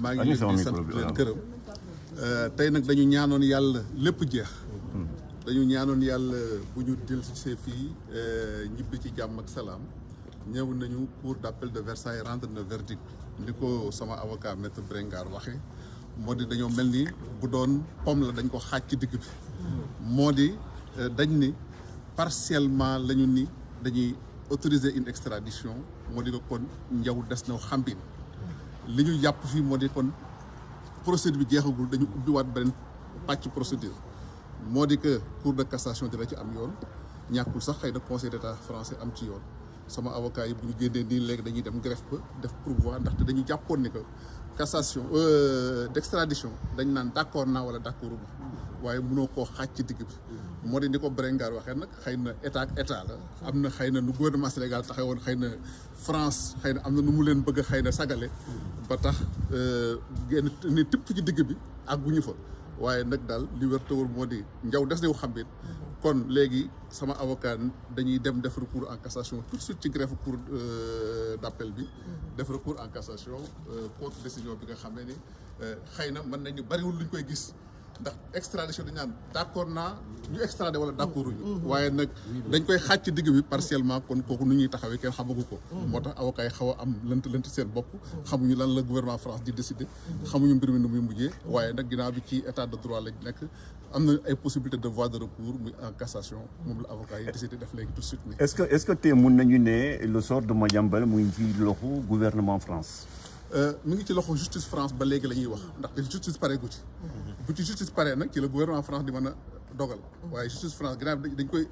maa ngi leen di sant leen gërëm tey nag dañu ñaanoon yàlla lépp jeex dañu ñaanoon yàlla bu ñu dellusee fii ñibbi ci jàmm ak salaam ñëw nañu cour d'appel de Versailles rendre na verdict ni ko sama avocat maître Brengard waxee moo di dañoo mel ni bu doon pomme la dañ ko xaaj ci digg bi moo di dañ ni partiellement la ñu ni dañuy autoriser une extradition moo di ko kon njaw des na xambin li ñu jàpp fii moo di kon procédure bi jeexagul dañu ubbiwaat beneen pàcc procédure moo di que cour de cassation dina ci am yoon ñàkkul sax xëy na conseil d'état français am ci yoon sama avocat yi bu ñu génnee nii léegi dañuy dem greffe ba def pourvoi ndaxte dañu jàppoon ni que cassation d'extradition dañ naan d'accord naa wala d'accord waaye mënoo koo xaaj ci digg bi moo di ni ko Brengard waxee nag xëy na état ak état la am na xëy na nu gouvernement Sénégal taxawoon xëy na France xëy na am na nu mu leen bëgg xëy na sagale ba tax génn ni tipp ci digg bi ak bu ñu fa waaye nag daal li wér te wóor moo di njaw des na xam it kon léegi sama avocat dañuy dem def recours en cassation tout de suite ci greffe cour d'appel bi def recours en cassation contre décision bi nga xam ne ni xëy na mën nañu bariwul luñ koy gis ndax extradition dañu naan d'accord naa ñu extradé wala d'accord ñu waaye nag dañ koy xaaj ci digg bi partiellement kon kooku nu ñuy taxawee kenn xamagu ko moo tax avocat yi xaw a am lënt seen bopp xamuñu lan la gouvernement France di décider xamuñu mbir mi nu muy mujjee waaye nag ginnaaw bi ci état de droit lañ nekk am na ay possibilités de voie de recours muy en cassation moom la avocat yi décidé def léegi tout de suite nii. est-ce que tey mun nañu ne le sort de Madiambal mu ngi ci loxo gouvernement France. mi ngi ci loxo justice France ba léegi la ñuy wax ndaxte justice pare gu ci bu ci justice pare nag ci la gouvernement France di mën a dogal waaye justice France ginnaaw dañ koy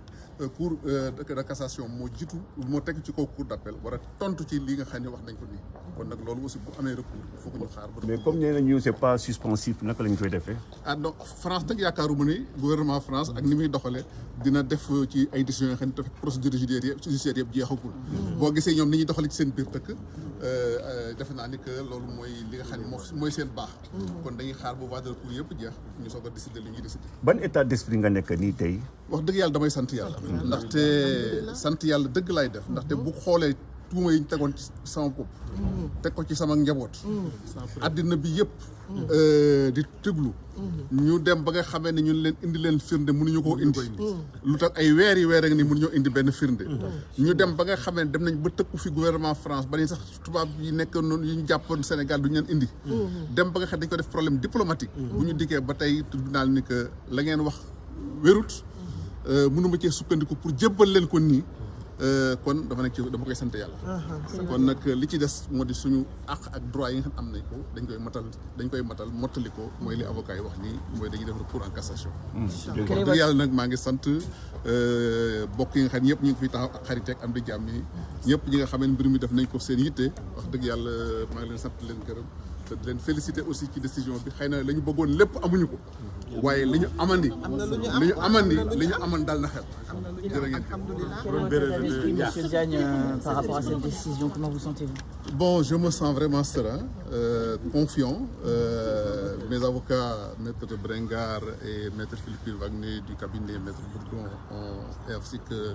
cour de cassation moo jiitu moo teg ci kaw cour d'appel war a tontu ci li nga xam ne wax nañ ko nii kon nag loolu aussi bu amee recours il faut que ñu xaar ba. mais comme nee nañu c'est pas suspensif naka lañ koy defee. ah donc France nag yaakaaruma ni gouvernement France ak ni muy doxalee dina def ci ay décisions yoo xam ne procédure judiciaire yëpp jeexagul. boo gisee ñoom ni ñuy doxalee ci seen biir dëkk defe naa ni que loolu mooy li nga xam ne mooy seen baax. kon dañuy xaar ba voie de recours yëpp jeex ñu soog a décider li ñuy décider. ban état d'esprit nga nekk nii tey. wax dëgg yàlla damay sant yàlla. ndaxte sant yàlla dëgg laay def ndaxte bu xoolee tuuma yi ñu tegoon ci sama bopp. teg ko ci sama njaboot. addina bi yëpp. di tëglu. ñu dem ba nga xamee ne ñun leen indi leen firnde mënuñu koo indi. lu tax ay weer yi weer ak ni mënuñoo indi benn firnde. ñu dem ba nga xamee ne dem nañ ba tëkku fi gouvernement France ba ni sax tubaab yi nekk noonu yi ñu jàppoon Sénégal du ñu leen indi. dem ba nga xam dañ ko def problème diplomatique. bu ñu dikkee ba tey tribunal ni que la ngeen wax wérut. mënuma cee sukkandiku pour jébbal leen ko nii kon dama koy sant yàlla. kon nag li ci des moo di suñu àq ak droit yi nga xam am nañ ko dañ koy matal mottali ko mooy li avocat yi wax nii mooy dañuy def recours en cassation. wax dëgg yàlla nag maa ngi sant bokk yi nga xam ñëpp ñu ngi fiy taxaw ak xarit ak am di jàmm yi ñëpp ñi nga xam ne mbir mi def nañ ko seen yitte wax dëgg yàlla maa ngi leen sant leen gërëm te di leen féliciter aussi ci décision bi xëy na la ñu bëggoon lépp amuñu ko. waaye li ñu amandi. li ñu aman daal na xel. Monsieur Diagne, par rapport à cette décision, comment vous sentez-vous? Bon, je me sens vraiment serein, confiant. Mes avocats, Maître Brengard et Maître Philippe Wagner du cabinet Maître Bourdon, ainsi que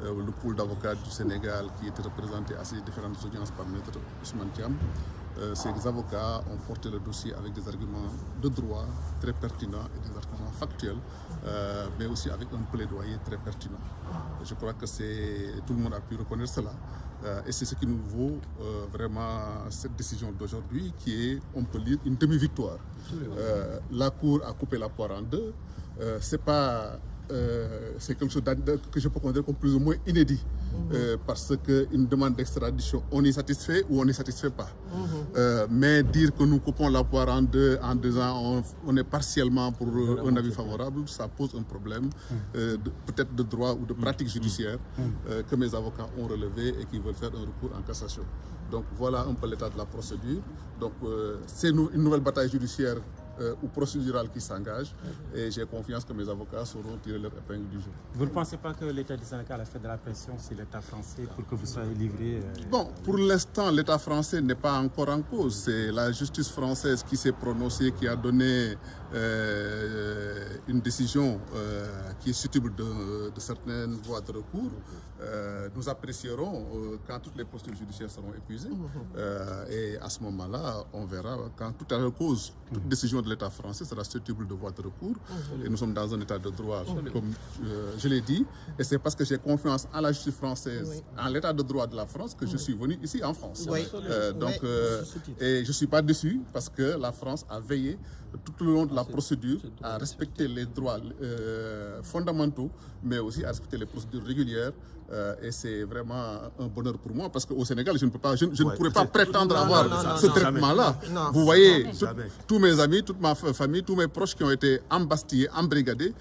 le pool d'avocats du Sénégal qui était représenté à ces différentes audiences par Maître Ousmane Thiam. Ces avocats ont porté le dossier avec des arguments de droit très pertinents et des arguments factuels, mais aussi avec un plaidoyer très pertinent. Je crois que tout le monde a pu reconnaître cela. Et c'est ce qui nous vaut vraiment cette décision d'aujourd'hui, qui est, on peut dire, une demi-victoire. La Cour a coupé la poire en deux. C'est quelque chose que je peux considérer comme plus ou moins inédit. Parce qu'une demande d'extradition, on est satisfait ou on n'est satisfait pas. Mais dire que nous coupons la poire en deux en disant on est partiellement pour un avis favorable, ça pose un problème, peut-être de droit ou de pratique judiciaire, que mes avocats ont relevé et qui veulent faire un recours en cassation. Donc voilà un peu l'état de la procédure. Donc c'est une nouvelle bataille judiciaire ou procédurale qui s'engage et j'ai confiance que mes avocats sauront tirer leur épingle du jeu. Vous ne pensez pas que l'État du Sénégal a fait de la pression sur l'État français pour que vous soyez livré Bon, pour l'instant, l'État français n'est pas encore en cause. C'est la justice française qui s'est prononcée, qui a donné une décision qui est susceptible de certaines voies de recours. Nous apprécierons quand toutes les procédures judiciaires seront épuisées. Et à ce moment-là, on verra quand toute décision de l'État français sera susceptible de voies de recours. Et nous sommes dans un état de droit, comme je l'ai dit. Et c'est parce que j'ai confiance en la justice française, en l'état de droit de la France, que je suis venu ici en France. Et je ne suis pas déçu parce que la France a veillé tout le long de la procédure à respecter les droits fondamentaux, mais aussi à respecter les procédures régulières. Et c'est vraiment un bonheur pour moi parce qu'au Sénégal, je ne pourrais pas prétendre avoir ce traitement-là. Vous voyez, tous mes amis, toute ma famille, tous mes proches qui ont été embastillés, embrigadés,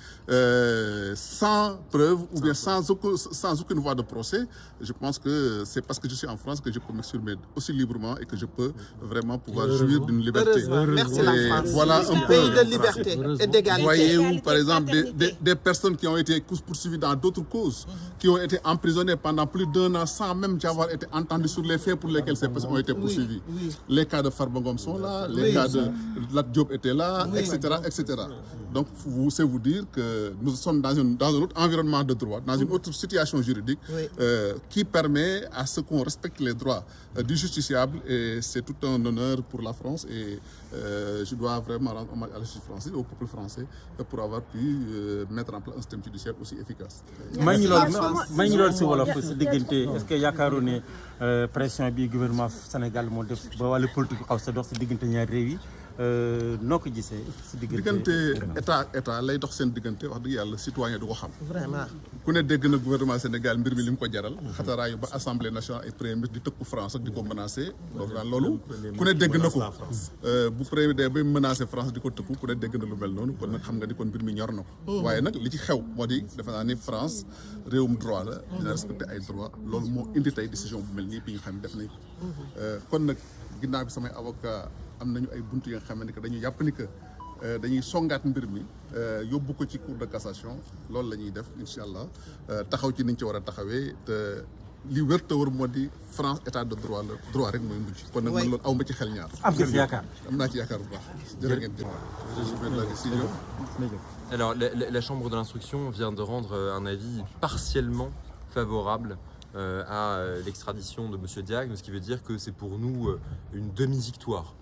sans preuve ou bien sans aucune voie de procès. Je pense que c'est parce que je suis en France que je peux m'exprimer aussi librement et que je peux vraiment pouvoir jouir d'une liberté. Merci la France. Voilà un pays de liberté et d'égalité. Vous voyez où, par exemple, des personnes qui ont été poursuivies dans d'autres causes, qui ont été emprisonnées pendant plus d'1 an sans même avoir été entendues sur les faits pour lesquels ces personnes ont été poursuivies. Les cas de Farba Ngom sont là, les cas de Lat Diop étaient là, etc., etc. Donc, c'est vous dire que nous sommes dans un autre environnement de droit, dans une autre situation juridique qui permet à ce qu'on respecte les droits du justiciable. Et c'est tout un honneur pour la France. Et je dois vraiment rendre hommage à la justice française, au peuple français, pour avoir pu mettre en place un système judiciaire aussi efficace. Est-ce que yaakaaru ne pression bi gouvernement Sénégal moo def ba wàllu politique xaw sa dox si diggante ñaari réew yi noo ko gisee si diggante état lay dox seen diggante wax dëgg yàlla citoyen du ko xam. Vraiment. ku ne dégg na gouvernement Sénégal mbir mi li mu ko jaral. xataraayu ba assemblée nationale ay premier ministre di tëkku France ak di ko menacé. loolu ku ne dégg na ko. bu premier day bay menacé France di ko tëkku ku ne dégg na lu mel noonu kon nag xam nga ni kon mbir mi ñor na ko. waaye nag li ci xew moo di defe naa ni France réewum droit la dina respecté ay droit loolu moo indi tey décision bu mel nii bi nga xam ne def nañ ko. kon nag ginnaaw bi samay avocat am nañu ay buntu yi nga xam ne que dañuy yàpp ni que dañuy songaat mbir mi yóbbu ko ci cour de cassation loolu la ñuy def incha allah taxaw ci niñ ci war a taxawee te li wér te wër moo di France état de droit la droit rek mooy mujj. kon nag man loolu aw ma ci xel ñaar. am nga ci yaakaar. am naa ci yaakaar bu baax. jërë ngeen jëf. Alors la Chambre de l'instruction vient de rendre un avis partiellement favorable à l'extradition de M. Diagne, ce qui veut dire que c'est pour nous une demi-victoire.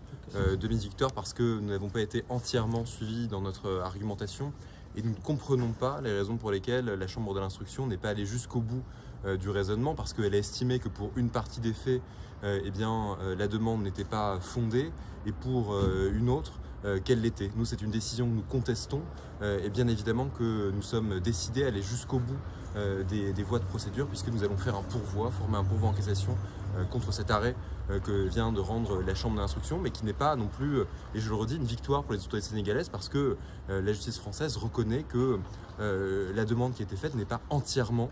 Demi-victoire parce que nous n'avons pas été entièrement suivis dans notre argumentation et nous ne comprenons pas les raisons pour lesquelles la Chambre de l'instruction n'est pas allée jusqu'au bout du raisonnement, parce qu'elle a estimé que pour une partie des faits, la demande n'était pas fondée et pour une autre, qu'elle l'était. Nous, c'est une décision que nous contestons et bien évidemment que nous sommes décidés à aller jusqu'au bout des voies de procédure, puisque nous allons faire un pourvoi, former un pourvoi en cassation contre cet arrêt que vient de rendre la Chambre d'instruction, mais qui n'est pas non plus, et je le redis, une victoire pour les autorités sénégalaises, parce que la justice française reconnaît que la demande qui a été faite n'est pas entièrement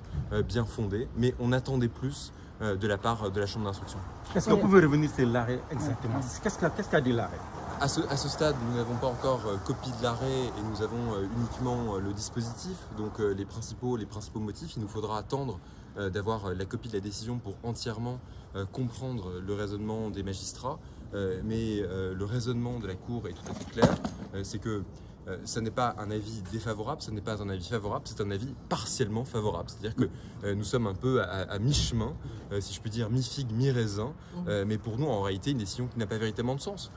bien fondée, mais on attendait plus de la part de la Chambre d'instruction. Est-ce que vous pouvez revenir sur l'arrêt exactement? Qu'est-ce qu'a dit l'arrêt? À ce stade, nous n'avons pas encore copie de l'arrêt et nous avons uniquement le dispositif, donc les principaux motifs. Il nous faudra attendre d'avoir la copie de la décision pour entièrement comprendre le raisonnement des magistrats. Mais le raisonnement de la Cour est tout à fait clair, c'est que ce n'est pas un avis défavorable, ce n'est pas un avis favorable, c'est un avis partiellement favorable. C'est-à-dire que nous sommes un peu à mi-chemin, si je puis dire, mi-figue, mi-raisin, mais pour nous, en réalité, une décision qui n'a pas véritablement de sens.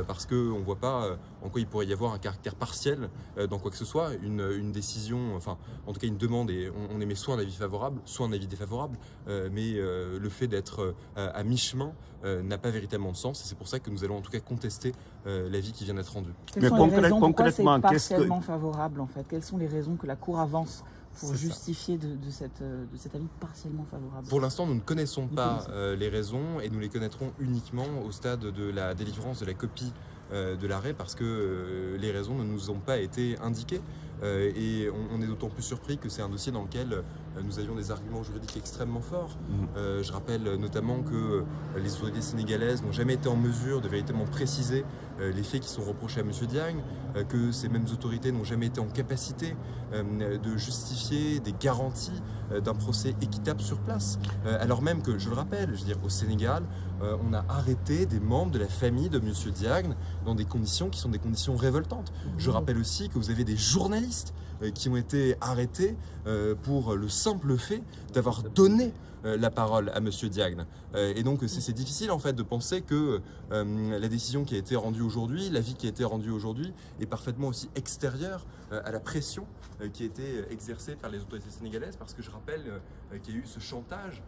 Parce qu'on ne voit pas en quoi il pourrait y avoir un caractère partiel dans quoi que ce soit, une décision, enfin en tout cas une demande, et on émet soit un avis favorable, soit un avis défavorable, mais le fait d'être à mi-chemin n'a pas véritablement de sens, et c'est pour ça que nous allons en tout cas contester l'avis qui vient d'être rendu. Quelles sont les raisons pourquoi c'est partiellement favorable en fait? Quelles sont les raisons que la Cour avance pour justifier de cet avis partiellement favorable? Pour l'instant, nous ne connaissons pas les raisons et nous les connaîtrons uniquement au stade de la délivrance de la copie de l'arrêt, parce que les raisons ne nous ont pas été indiquées. Et on est d'autant plus surpris que c'est un dossier dans lequel nous avions des arguments juridiques extrêmement forts. Je rappelle notamment que les autorités sénégalaises n'ont jamais été en mesure de véritablement préciser les faits qui sont reprochés à M. Diagne, que ces mêmes autorités n'ont jamais été en capacité de justifier des garanties d'un procès équitable sur place. Alors même que, je le rappelle, je veux dire, au Sénégal, on a arrêté des membres de la famille de M. Diagne dans des conditions qui sont des conditions révoltantes. Je rappelle aussi que vous avez des journalistes qui ont été arrêtés pour le simple fait d'avoir donné la parole à M. Diagne. Et donc c'est difficile en fait de penser que la décision qui a été rendue aujourd'hui, l'avis qui a été rendu aujourd'hui est parfaitement aussi extérieur à la pression qui a été exercée par les autorités sénégalaises, parce que je rappelle qu'il y a eu ce chantage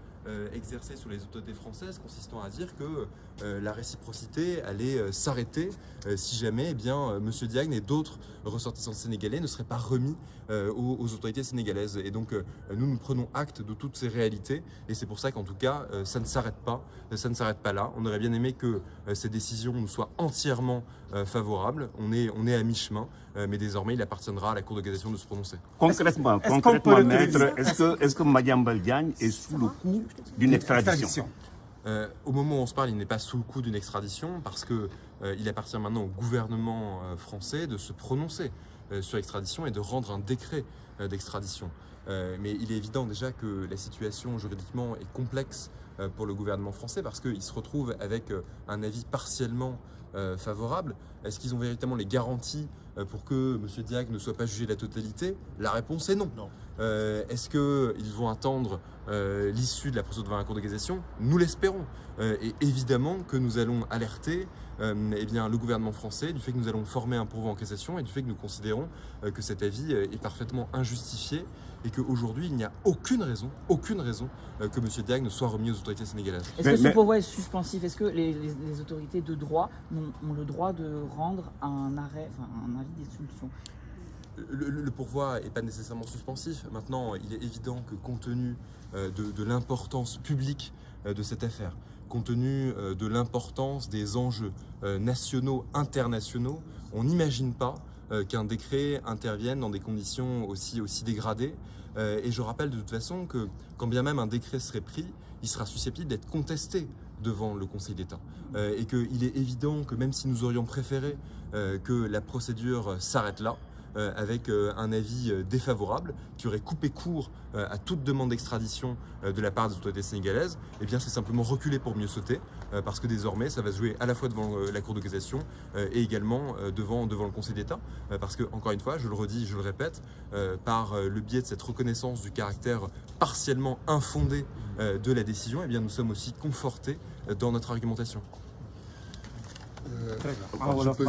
exercé sur les autorités françaises consistant à dire que la réciprocité allait s'arrêter si jamais M. Diagne et d'autres ressortissants sénégalais ne seraient pas remis aux autorités sénégalaises. Et donc nous prenons acte de toutes ces réalités, et c'est pour ça qu'en tout cas ça ne s'arrête pas là. On aurait bien aimé que ces décisions nous soient entièrement favorables. On est à mi-chemin, mais désormais il appartiendra à la Cour de cassation de se prononcer. Concrètement, maître, est-ce que Madiambal Diagne est sous le coup d'une extradition? Au moment où on se parle, il n'est pas sous le coup d'une extradition, parce que il appartient maintenant au gouvernement français de se prononcer sur l'extradition et de rendre un décret d'extradition. Mais il est évident déjà que la situation juridiquement est complexe pour le gouvernement français, parce qu'il se retrouve avec un avis partiellement favorable. Est-ce qu'ils ont véritablement les garanties pour que M. Diagne ne soit pas jugé de la totalité? La réponse est non. Est-ce qu'ils vont attendre l'issue de la procédure devant la Cour de cassation? Nous l'espérons. Et évidemment que nous allons alerter le gouvernement français du fait que nous allons former un pourvoi en cassation, et du fait que nous considérons que cet avis est parfaitement injustifié, et qu'aujourd'hui il n'y a aucune raison que M. Diagne ne soit remis aux autorités sénégalaises. Est-ce que ce pourvoi est suspensif? Est-ce que les autorités de droit ont le droit de rendre un avis d'expulsion? Le pourvoi n'est pas nécessairement suspensif. Maintenant, il est évident que compte tenu de l'importance publique de cette affaire, compte tenu de l'importance des enjeux nationaux, internationaux, on n'imagine pas qu'un décret intervienne dans des conditions aussi dégradées. Et je rappelle de toute façon que quand bien même un décret serait pris, il sera susceptible d'être contesté devant le Conseil d'État. Et qu'il est évident que même si nous aurions préféré que la procédure s'arrête là, avec un avis défavorable qui aurait coupé court à toute demande d'extradition de la part des autorités sénégalaises, eh bien c'est simplement reculer pour mieux sauter, parce que désormais ça va se jouer à la fois devant la Cour de cassation et également devant le Conseil d'État, parce que, encore une fois, je le redis, je le répète, par le biais de cette reconnaissance du caractère partiellement infondé de la décision, eh bien nous sommes aussi confortés dans notre argumentation. Je peux